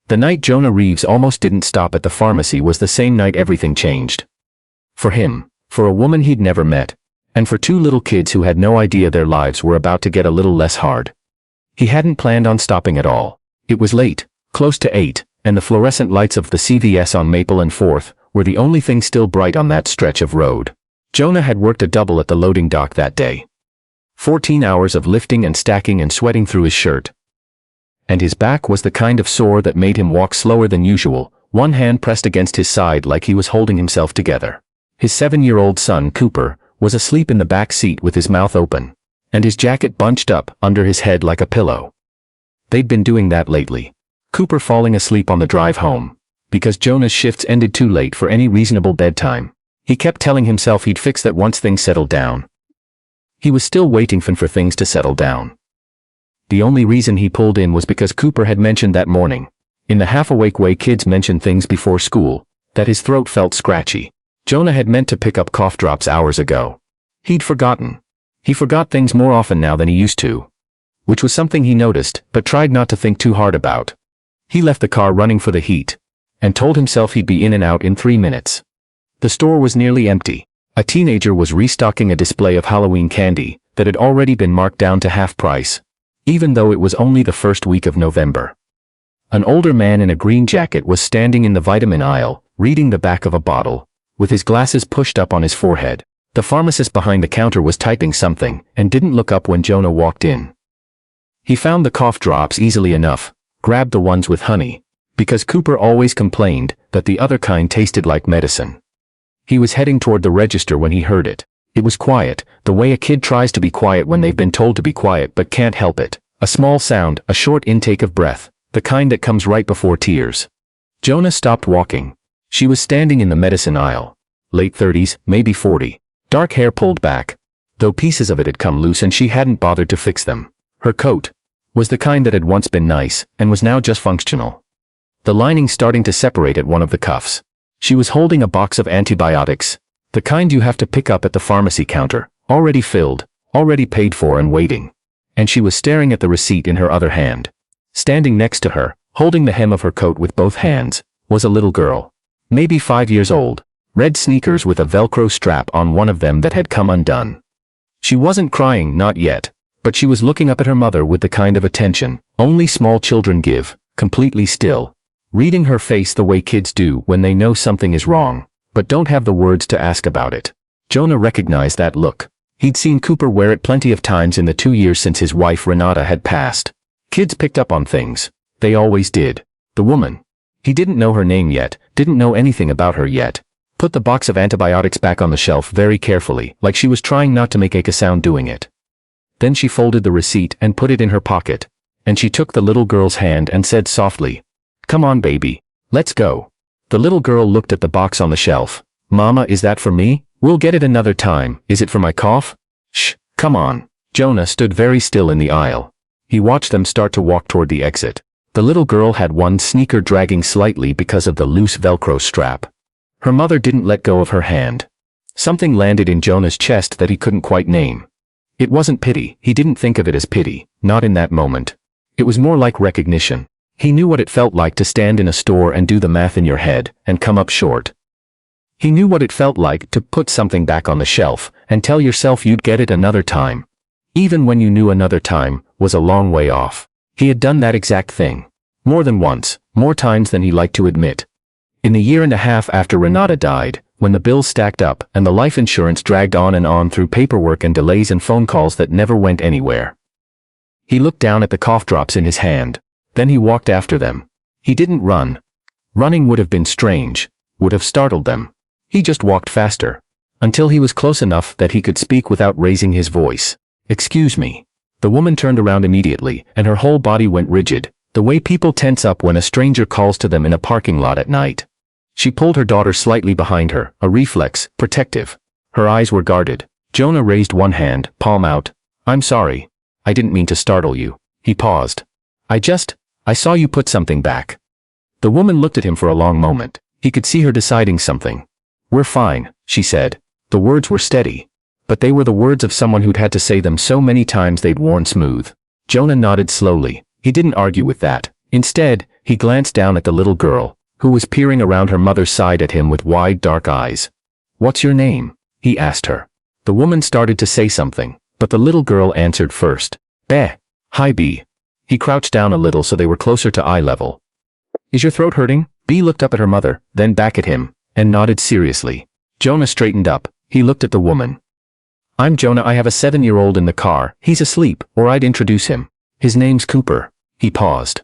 The night Jonah Reeves almost didn't stop at the pharmacy was the same night everything changed. For him, for a woman he'd never met, and for two little kids who had no idea their lives were about to get a little less hard. He hadn't planned on stopping at all. It was late, close to 8, and the fluorescent lights of the CVS on Maple and 4th were the only thing still bright on that stretch of road. Jonah had worked a double at the loading dock that day. 14 hours of lifting and stacking and sweating through his shirt. And his back was the kind of sore that made him walk slower than usual, one hand pressed against his side like he was holding himself together. His 7-year-old son, Cooper, was asleep in the back seat with his mouth open, and his jacket bunched up under his head like a pillow. They'd been doing that lately. Cooper falling asleep on the drive home, because Jonah's shifts ended too late for any reasonable bedtime. He kept telling himself he'd fix that once things settled down. He was still waiting for things to settle down. The only reason he pulled in was because Cooper had mentioned that morning, in the half-awake way kids mention things before school, that his throat felt scratchy. Jonah had meant to pick up cough drops hours ago. He'd forgotten. He forgot things more often now than he used to, which was something he noticed but tried not to think too hard about. He left the car running for the heat, and told himself he'd be in and out in 3 minutes. The store was nearly empty. A teenager was restocking a display of Halloween candy that had already been marked down to half price, even though it was only the first week of November. An older man in a green jacket was standing in the vitamin aisle, reading the back of a bottle, with his glasses pushed up on his forehead. The pharmacist behind the counter was typing something and didn't look up when Jonah walked in. He found the cough drops easily enough, grabbed the ones with honey, because Cooper always complained that the other kind tasted like medicine. He was heading toward the register when he heard it. It was quiet, the way a kid tries to be quiet when they've been told to be quiet but can't help it. A small sound, a short intake of breath, the kind that comes right before tears. Jonah stopped walking. She was standing in the medicine aisle. Late 30s, maybe 40. Dark hair pulled back, though pieces of it had come loose and she hadn't bothered to fix them. Her coat was the kind that had once been nice and was now just functional. The lining starting to separate at one of the cuffs. She was holding a box of antibiotics, the kind you have to pick up at the pharmacy counter, already filled, already paid for and waiting. And she was staring at the receipt in her other hand. Standing next to her, holding the hem of her coat with both hands, was a little girl. Maybe 5 years old. Red sneakers with a Velcro strap on one of them that had come undone. She wasn't crying, not yet, but she was looking up at her mother with the kind of attention only small children give, completely still, reading her face the way kids do when they know something is wrong, but don't have the words to ask about it. Jonah recognized that look. He'd seen Cooper wear it plenty of times in the 2 years since his wife Renata had passed. Kids picked up on things. They always did. The woman. He didn't know her name yet, didn't know anything about her yet. Put the box of antibiotics back on the shelf very carefully, like she was trying not to make a sound doing it. Then she folded the receipt and put it in her pocket, and she took the little girl's hand and said softly, "Come on, baby. Let's go." The little girl looked at the box on the shelf. "Mama, is that for me? We'll get it another time. Is it for my cough?" "Shh, come on." Jonah stood very still in the aisle. He watched them start to walk toward the exit. The little girl had one sneaker dragging slightly because of the loose Velcro strap. Her mother didn't let go of her hand. Something landed in Jonah's chest that he couldn't quite name. It wasn't pity. He didn't think of it as pity, not in that moment. It was more like recognition. He knew what it felt like to stand in a store and do the math in your head and come up short. He knew what it felt like to put something back on the shelf and tell yourself you'd get it another time, even when you knew another time was a long way off. He had done that exact thing. More than once, more times than he liked to admit. In the year and a half after Renata died, when the bills stacked up and the life insurance dragged on and on through paperwork and delays and phone calls that never went anywhere. He looked down at the cough drops in his hand. Then he walked after them. He didn't run. Running would have been strange, would have startled them. He just walked faster, until he was close enough that he could speak without raising his voice. "Excuse me." The woman turned around immediately, and her whole body went rigid, the way people tense up when a stranger calls to them in a parking lot at night. She pulled her daughter slightly behind her, a reflex, protective. Her eyes were guarded. Jonah raised one hand, palm out. "I'm sorry. I didn't mean to startle you." He paused. I saw you put something back." The woman looked at him for a long moment. He could see her deciding something. "We're fine," she said. The words were steady, but they were the words of someone who'd had to say them so many times they'd worn smooth. Jonah nodded slowly. He didn't argue with that. Instead, He glanced down at the little girl, who was peering around her mother's side at him with wide dark eyes. "What's your name?" he asked her. The woman started to say something, but the little girl answered first. "Beh. Hi B." He crouched down a little so they were closer to eye level. "Is your throat hurting?" B looked up at her mother, then back at him, and nodded seriously. Jonah straightened up. He looked at the woman. "I'm Jonah. I have a 7-year-old in the car. He's asleep, or I'd introduce him. His name's Cooper." He paused.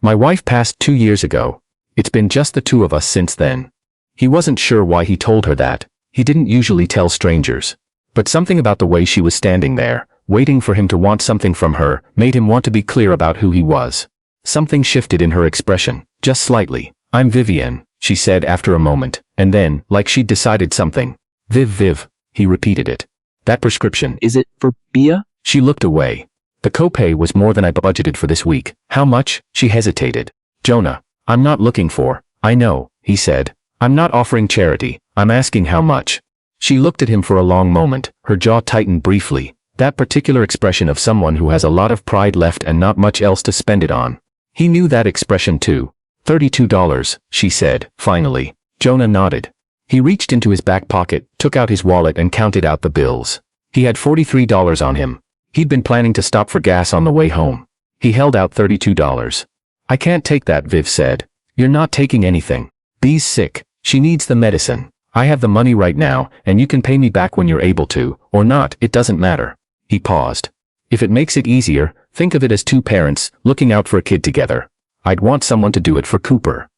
"My wife passed 2 years ago. It's been just the two of us since then." He wasn't sure why he told her that. He didn't usually tell strangers. But something about the way she was standing there, waiting for him to want something from her, made him want to be clear about who he was. Something shifted in her expression, just slightly. "I'm Vivienne," she said after a moment, and then, like she'd decided something. Viv, he repeated it. "That prescription, Is it for Bia?" She looked away. "The copay was more than I budgeted for this week." "How much?" She hesitated. "Jonah, I'm not looking for." "I know," he said. "I'm not offering charity. I'm asking how much." She looked at him for a long moment, her jaw tightened briefly, that particular expression of someone who has a lot of pride left and not much else to spend it on. He knew that expression too. $32, she said, finally. Jonah nodded. He reached into his back pocket, took out his wallet and counted out the bills. He had $43 on him. He'd been planning to stop for gas on the way home. He held out $32. "I can't take that," Viv said. "You're not taking anything. Bee's sick. She needs the medicine. I have the money right now, and you can pay me back when you're able to, or not, it doesn't matter." He paused. "If it makes it easier, think of it as two parents, looking out for a kid together. I'd want someone to do it for Cooper."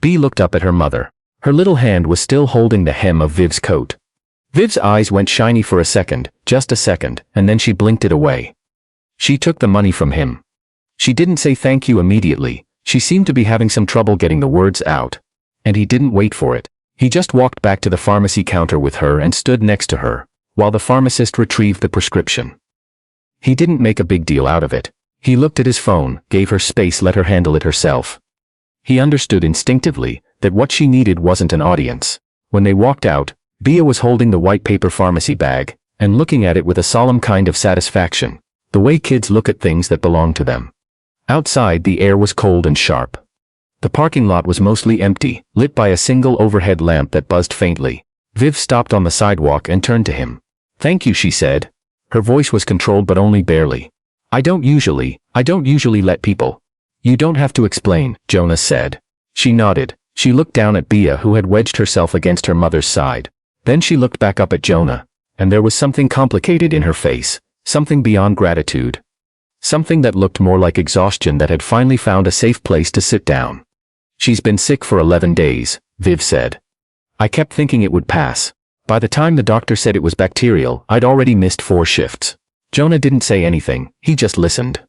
Bee looked up at her mother. Her little hand was still holding the hem of Viv's coat. Viv's eyes went shiny for a second, just a second, and then she blinked it away. She took the money from him. She didn't say thank you immediately. She seemed to be having some trouble getting the words out. And he didn't wait for it. He just walked back to the pharmacy counter with her and stood next to her, while the pharmacist retrieved the prescription. He didn't make a big deal out of it. He looked at his phone, gave her space, let her handle it herself. He understood instinctively that what she needed wasn't an audience. When they walked out, Bia was holding the white paper pharmacy bag, and looking at it with a solemn kind of satisfaction, the way kids look at things that belong to them. Outside the air was cold and sharp. The parking lot was mostly empty, lit by a single overhead lamp that buzzed faintly. Viv stopped on the sidewalk and turned to him. "Thank you," she said. Her voice was controlled but only barely. I don't usually let people." "You don't have to explain," Jonas said. She nodded. She looked down at Bia, who had wedged herself against her mother's side. Then she looked back up at Jonah, and there was something complicated in her face, something beyond gratitude. Something that looked more like exhaustion that had finally found a safe place to sit down. "She's been sick for 11 days, Viv said. "I kept thinking it would pass. By the time the doctor said it was bacterial, I'd already missed 4 shifts. Jonah didn't say anything, he just listened.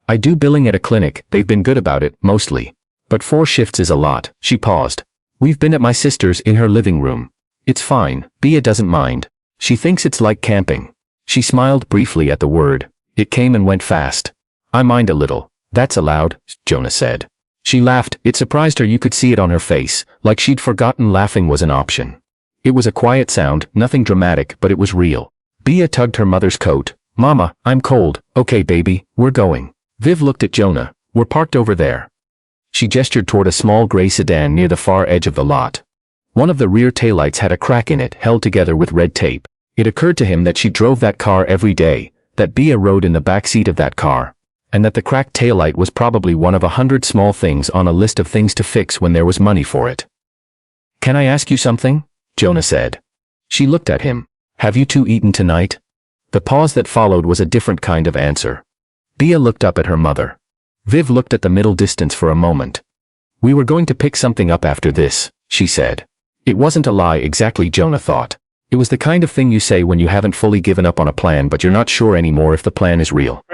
"I do billing at a clinic, they've been good about it, mostly. But 4 shifts is a lot." She paused. "We've been at my sister's in her living room. It's fine, Bia doesn't mind. She thinks it's like camping." She smiled briefly at the word. It came and went fast. "I mind a little." "That's allowed," Jonah said. She laughed. It surprised her. You could see it on her face, like she'd forgotten laughing was an option. It was a quiet sound, nothing dramatic, but it was real. Bia tugged her mother's coat. "Mama, I'm cold." "Okay baby, we're going." Viv looked at Jonah. "We're parked over there." She gestured toward a small gray sedan near the far edge of the lot. One of the rear taillights had a crack in it, held together with red tape. It occurred to him that she drove that car every day, that Bia rode in the back seat of that car, and that the cracked taillight was probably one of 100 small things on a list of things to fix when there was money for it. "Can I ask you something?" Jonah said. She looked at him. "Have you two eaten tonight?" The pause that followed was a different kind of answer. Bia looked up at her mother. Viv looked at the middle distance for a moment. "We were going to pick something up after this," she said. It wasn't a lie exactly, Jonah thought. It was the kind of thing you say when you haven't fully given up on a plan but you're not sure anymore if the plan is real.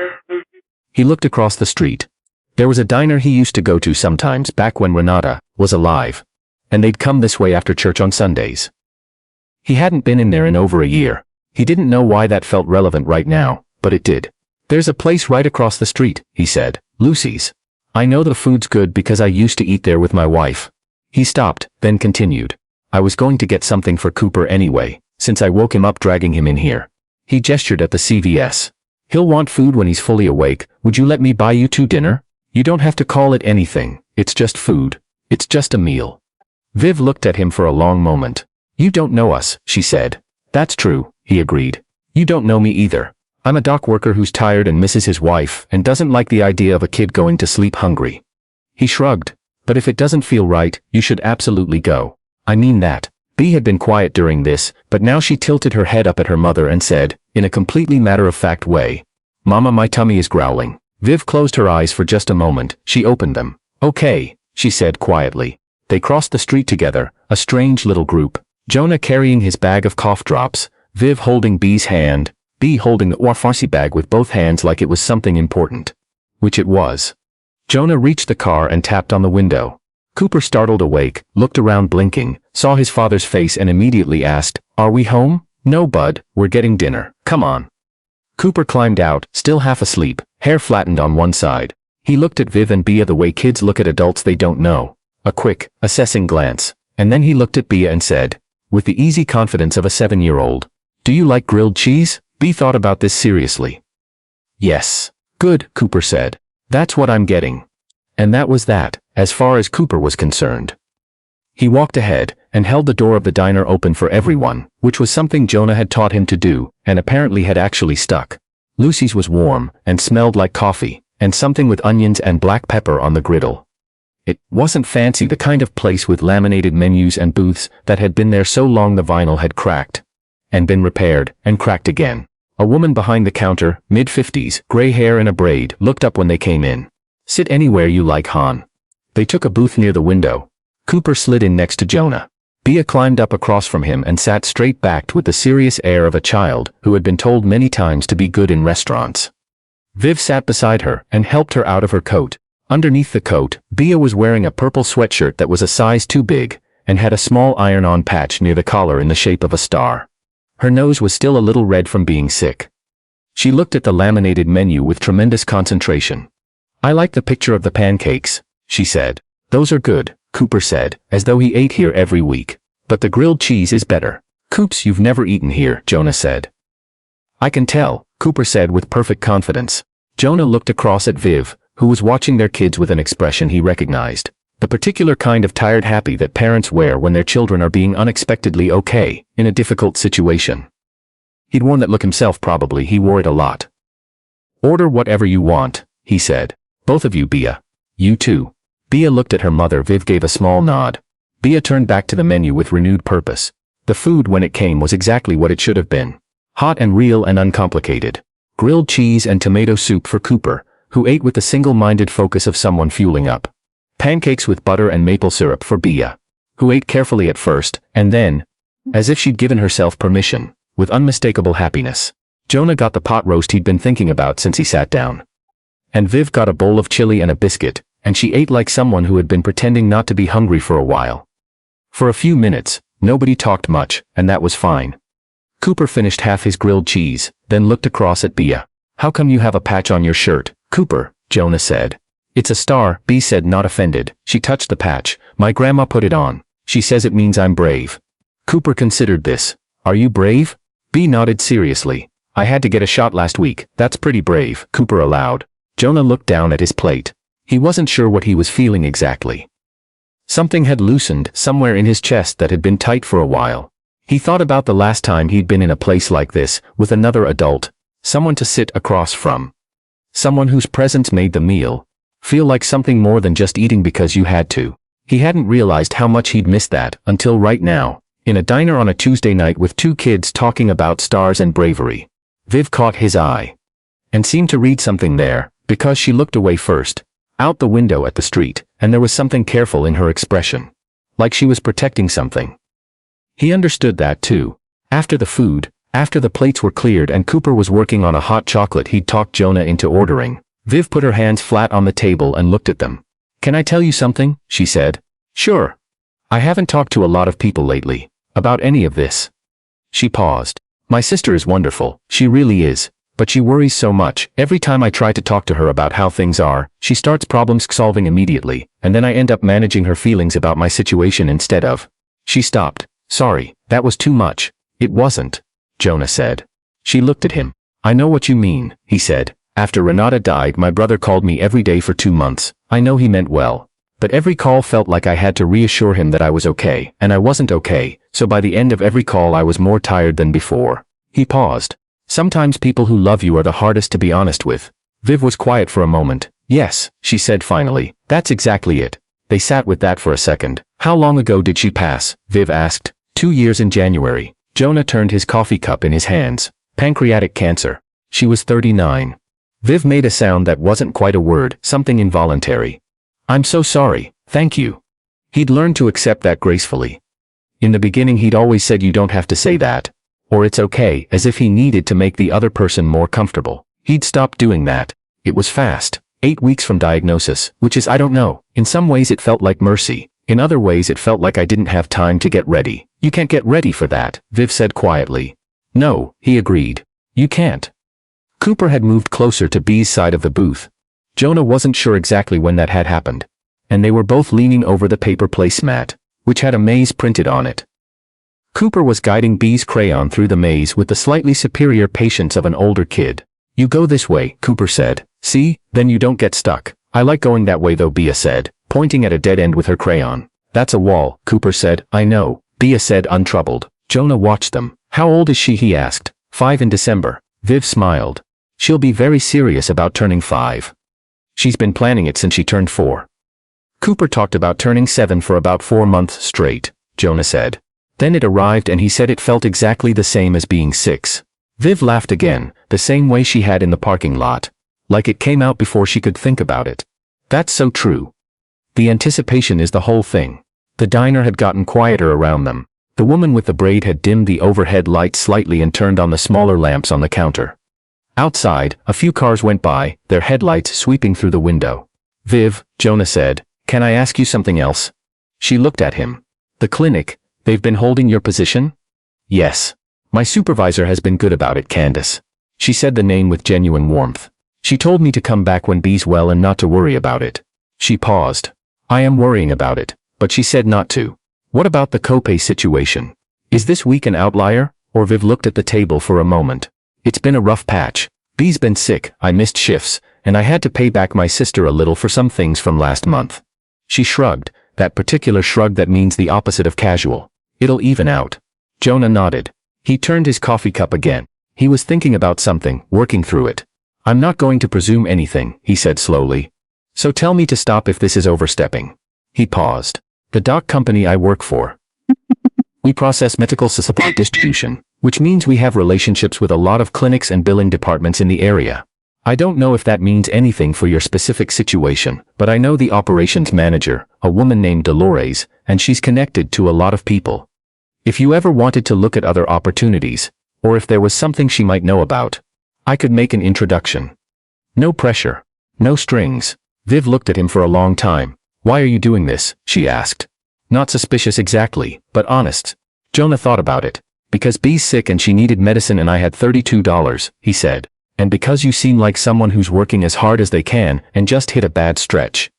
He looked across the street. There was a diner he used to go to sometimes back when Renata was alive. And they'd come this way after church on Sundays. He hadn't been in there in over a year. He didn't know why that felt relevant right now, but it did. "There's a place right across the street," he said. "Lucy's. I know the food's good because I used to eat there with my wife." He stopped, then continued. "I was going to get something for Cooper anyway, since I woke him up dragging him in here." He gestured at the CVS. "He'll want food when he's fully awake. Would you let me buy you two dinner?" You don't have to call it anything, it's just food. It's just a meal. Viv looked at him for a long moment. You don't know us, she said. That's true, he agreed. You don't know me either. I'm a dock worker who's tired and misses his wife and doesn't like the idea of a kid going to sleep hungry. He shrugged. But if it doesn't feel right, you should absolutely go. I mean that. Bea had been quiet during this, but now she tilted her head up at her mother and said, in a completely matter-of-fact way, Mama, my tummy is growling. Viv closed her eyes for just a moment. She opened them. Okay, she said quietly. They crossed the street together, a strange little group. Jonah carrying his bag of cough drops, Viv holding Bea's hand, Bea holding the pharmacy bag with both hands like it was something important. Which it was. Jonah reached the car and tapped on the window. Cooper startled awake, looked around blinking, saw his father's face and immediately asked, Are we home? No, bud, we're getting dinner. Come on. Cooper climbed out, still half asleep, hair flattened on one side. He looked at Viv and Bea the way kids look at adults they don't know. A quick, assessing glance. And then he looked at Bea and said, with the easy confidence of a 7-year-old, Do you like grilled cheese? Bea thought about this seriously. Yes. Good, Cooper said. That's what I'm getting. And that was that, as far as Cooper was concerned. He walked ahead and held the door of the diner open for everyone, which was something Jonah had taught him to do, and apparently had actually stuck. Lucy's was warm and smelled like coffee, and something with onions and black pepper on the griddle. It wasn't fancy, the kind of place with laminated menus and booths that had been there so long the vinyl had cracked. And been repaired, and cracked again. A woman behind the counter, mid-50s, gray hair and a braid, looked up when they came in. Sit anywhere you like, Han. They took a booth near the window. Cooper slid in next to Jonah. Bea climbed up across from him and sat straight-backed with the serious air of a child who had been told many times to be good in restaurants. Viv sat beside her and helped her out of her coat. Underneath the coat, Bea was wearing a purple sweatshirt that was a size too big and had a small iron-on patch near the collar in the shape of a star. Her nose was still a little red from being sick. She looked at the laminated menu with tremendous concentration. I like the picture of the pancakes, she said. Those are good, Cooper said, as though he ate here every week. But the grilled cheese is better. Coops, you've never eaten here, Jonah said. I can tell, Cooper said with perfect confidence. Jonah looked across at Viv, who was watching their kids with an expression he recognized. The particular kind of tired happy that parents wear when their children are being unexpectedly okay, in a difficult situation. He'd worn that look himself probably, he wore it a lot. Order whatever you want, he said. Both of you, Bea. You too. Bea looked at her mother. Viv gave a small nod. Bea turned back to the menu with renewed purpose. The food when it came was exactly what it should have been. Hot and real and uncomplicated. Grilled cheese and tomato soup for Cooper, who ate with the single-minded focus of someone fueling up. Pancakes with butter and maple syrup for Bea, who ate carefully at first, and then, as if she'd given herself permission, with unmistakable happiness. Jonah got the pot roast he'd been thinking about since he sat down. And Viv got a bowl of chili and a biscuit, and she ate like someone who had been pretending not to be hungry for a while. For a few minutes, nobody talked much, and that was fine. Cooper finished half his grilled cheese, then looked across at Bea. How come you have a patch on your shirt, Cooper? Jonah said. It's a star, Bea said, not offended. She touched the patch. My grandma put it on. She says it means I'm brave. Cooper considered this. Are you brave? Bea nodded seriously. I had to get a shot last week. That's pretty brave, Cooper allowed. Jonah looked down at his plate. He wasn't sure what he was feeling exactly. Something had loosened somewhere in his chest that had been tight for a while. He thought about the last time he'd been in a place like this, with another adult, someone to sit across from. Someone whose presence made the meal feel like something more than just eating because you had to. He hadn't realized how much he'd missed that until right now, in a diner on a Tuesday night with two kids talking about stars and bravery. Viv caught his eye and seemed to read something there, because she looked away first, out the window at the street, and there was something careful in her expression. Like she was protecting something. He understood that too. After the food, after the plates were cleared and Cooper was working on a hot chocolate he'd talked Jonah into ordering, Viv put her hands flat on the table and looked at them. Can I tell you something? She said. Sure. I haven't talked to a lot of people lately about any of this. She paused. My sister is wonderful, she really is. But she worries so much. Every time I try to talk to her about how things are, she starts problem solving immediately, and then I end up managing her feelings about my situation instead of. She stopped. Sorry, that was too much. It wasn't, Jonah said. She looked at him. I know what you mean, he said. After Renata died, my brother called me every day for 2 months. I know he meant well. But every call felt like I had to reassure him that I was okay, and I wasn't okay, so by the end of every call I was more tired than before. He paused. Sometimes people who love you are the hardest to be honest with. Viv was quiet for a moment. Yes, she said finally. That's exactly it. They sat with that for a second. How long ago did she pass? Viv asked. 2 years in January. Jonah turned his coffee cup in his hands. Pancreatic cancer. She was 39. Viv made a sound that wasn't quite a word, something involuntary. I'm so sorry, thank you. He'd learned to accept that gracefully. In the beginning he'd always said you don't have to say that. Or it's okay, as if he needed to make the other person more comfortable. He'd stopped doing that. It was fast. 8 weeks from diagnosis, which is I don't know. In some ways it felt like mercy. In other ways it felt like I didn't have time to get ready. You can't get ready for that, Viv said quietly. No, he agreed. You can't. Cooper had moved closer to B's side of the booth. Jonah wasn't sure exactly when that had happened. And they were both leaning over the paper placemat, which had a maze printed on it. Cooper was guiding B's crayon through the maze with the slightly superior patience of an older kid. You go this way, Cooper said. See, then you don't get stuck. I like going that way though, Bea said, pointing at a dead end with her crayon. That's a wall, Cooper said. I know, Bea said untroubled. Jonah watched them. How old is she? He asked. 5 in December. Viv smiled. She'll be very serious about turning 5. She's been planning it since she turned 4. Cooper talked about turning 7 for about 4 months straight, Jonah said. Then it arrived and he said it felt exactly the same as being 6. Viv laughed again, the same way she had in the parking lot. Like it came out before she could think about it. That's so true. The anticipation is the whole thing. The diner had gotten quieter around them. The woman with the braid had dimmed the overhead lights slightly and turned on the smaller lamps on the counter. Outside, a few cars went by, their headlights sweeping through the window. Viv, Jonah said, can I ask you something else? She looked at him. The clinic, they've been holding your position? Yes. My supervisor has been good about it, Candace. She said the name with genuine warmth. She told me to come back when B's well and not to worry about it. She paused. I am worrying about it, but she said not to. What about the copay situation? Is this week an outlier? Or Viv looked at the table for a moment. It's been a rough patch. B's been sick, I missed shifts, and I had to pay back my sister a little for some things from last month. She shrugged, that particular shrug that means the opposite of casual. It'll even out. Jonah nodded. He turned his coffee cup again. He was thinking about something, working through it. I'm not going to presume anything, he said slowly. So tell me to stop if this is overstepping. He paused. The doc company I work for. We process medical supply distribution, which means we have relationships with a lot of clinics and billing departments in the area. I don't know if that means anything for your specific situation, but I know the operations manager, a woman named Dolores, and she's connected to a lot of people. If you ever wanted to look at other opportunities, or if there was something she might know about, I could make an introduction. No pressure. No strings. Viv looked at him for a long time. Why are you doing this? She asked. Not suspicious exactly, but honest. Jonah thought about it. Because B's sick and she needed medicine and I had $32, he said. And because you seem like someone who's working as hard as they can and just hit a bad stretch.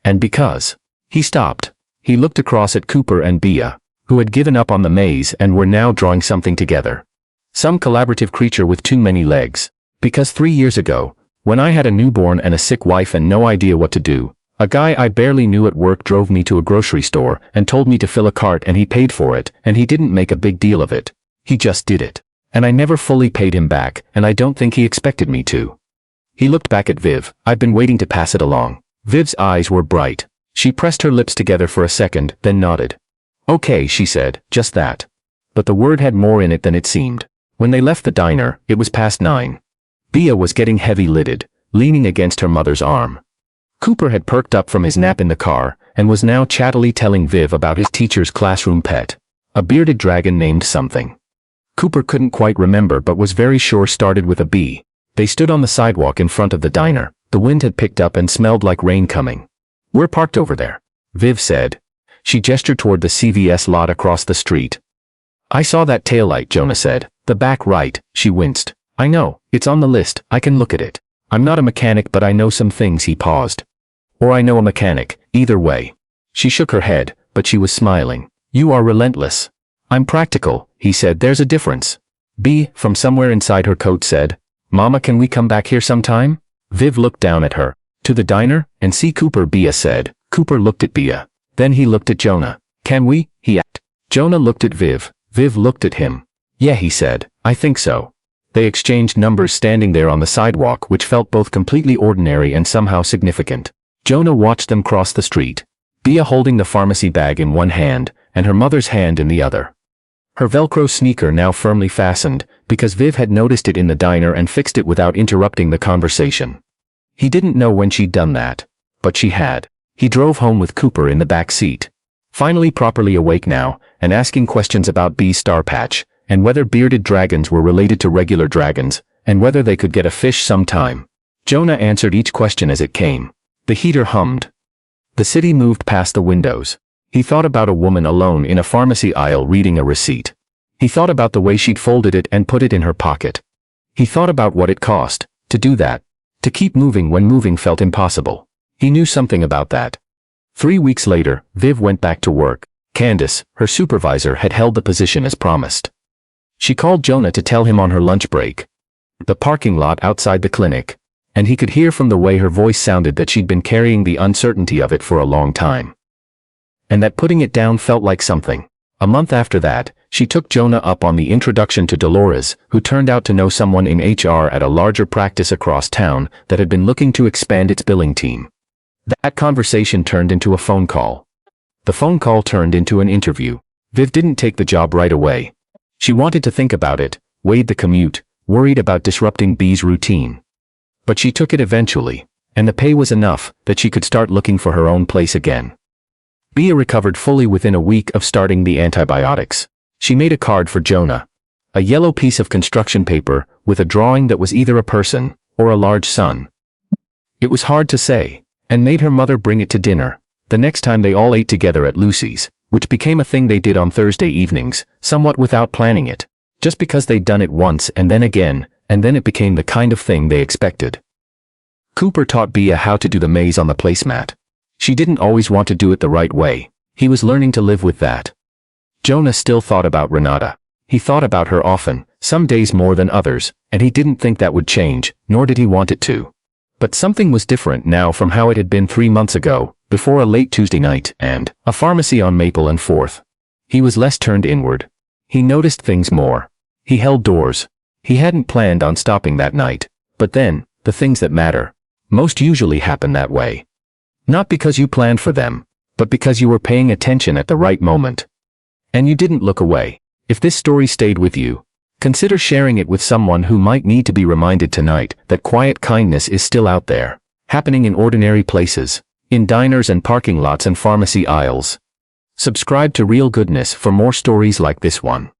And because. He stopped. He looked across at Cooper and Bea, who had given up on the maze and were now drawing something together. Some collaborative creature with too many legs. Because 3 years ago, when I had a newborn and a sick wife and no idea what to do, a guy I barely knew at work drove me to a grocery store and told me to fill a cart and he paid for it and he didn't make a big deal of it. He just did it. And I never fully paid him back and I don't think he expected me to. He looked back at Viv. I've been waiting to pass it along. Viv's eyes were bright. She pressed her lips together for a second, then nodded. Okay, she said, just that. But the word had more in it than it seemed. When they left the diner, it was past 9. Bea was getting heavy-lidded, leaning against her mother's arm. Cooper had perked up from his nap in the car and was now chattily telling Viv about his teacher's classroom pet, a bearded dragon named something. Cooper couldn't quite remember but was very sure started with a B. They stood on the sidewalk in front of the diner. The wind had picked up and smelled like rain coming. We're parked over there, Viv said. She gestured toward the CVS lot across the street. I saw that taillight, Jonah said. The back right, she winced. I know, it's on the list, I can look at it. I'm not a mechanic but I know some things. He paused. Or I know a mechanic, either way. She shook her head, but she was smiling. You are relentless. I'm practical, he said. There's a difference. B, from somewhere inside her coat, said. Mama, can we come back here sometime? Viv looked down at her. To the diner, and see Cooper, Bea said. Cooper looked at Bea. Then he looked at Jonah. Can we? He asked. Jonah looked at Viv. Viv looked at him. Yeah, he said. I think so. They exchanged numbers standing there on the sidewalk, which felt both completely ordinary and somehow significant. Jonah watched them cross the street. Bea holding the pharmacy bag in one hand, and her mother's hand in the other. Her Velcro sneaker now firmly fastened, because Viv had noticed it in the diner and fixed it without interrupting the conversation. He didn't know when she'd done that, but she had. He drove home with Cooper in the back seat. Finally properly awake now, and asking questions about Bea's star patch, and whether bearded dragons were related to regular dragons, and whether they could get a fish sometime. Jonah answered each question as it came. The heater hummed. The city moved past the windows. He thought about a woman alone in a pharmacy aisle reading a receipt. He thought about the way she'd folded it and put it in her pocket. He thought about what it cost to do that, to keep moving when moving felt impossible. He knew something about that. 3 weeks later, Viv went back to work. Candace, her supervisor, had held the position as promised. She called Jonah to tell him on her lunch break. The parking lot outside the clinic. And he could hear from the way her voice sounded that she'd been carrying the uncertainty of it for a long time. And that putting it down felt like something. A month after that, she took Jonah up on the introduction to Dolores, who turned out to know someone in HR at a larger practice across town that had been looking to expand its billing team. That conversation turned into a phone call. The phone call turned into an interview. Viv didn't take the job right away. She wanted to think about it, weighed the commute, worried about disrupting Bea's routine. But she took it eventually, and the pay was enough that she could start looking for her own place again. Bea recovered fully within a week of starting the antibiotics. She made a card for Jonah. A yellow piece of construction paper with a drawing that was either a person or a large sun. It was hard to say, and made her mother bring it to dinner. The next time they all ate together at Lucy's, which became a thing they did on Thursday evenings, somewhat without planning it, just because they'd done it once and then again, and then it became the kind of thing they expected. Cooper taught Bea how to do the maze on the placemat. She didn't always want to do it the right way. He was learning to live with that. Jonah still thought about Renata. He thought about her often, some days more than others, and he didn't think that would change, nor did he want it to. But something was different now from how it had been 3 months ago, before a late Tuesday night and a pharmacy on Maple and 4th. He was less turned inward. He noticed things more. He held doors. He hadn't planned on stopping that night. But then, the things that matter most usually happen that way. Not because you planned for them, but because you were paying attention at the right moment. And you didn't look away. If this story stayed with you, consider sharing it with someone who might need to be reminded tonight that quiet kindness is still out there, happening in ordinary places, in diners and parking lots and pharmacy aisles. Subscribe to Real Goodness for more stories like this one.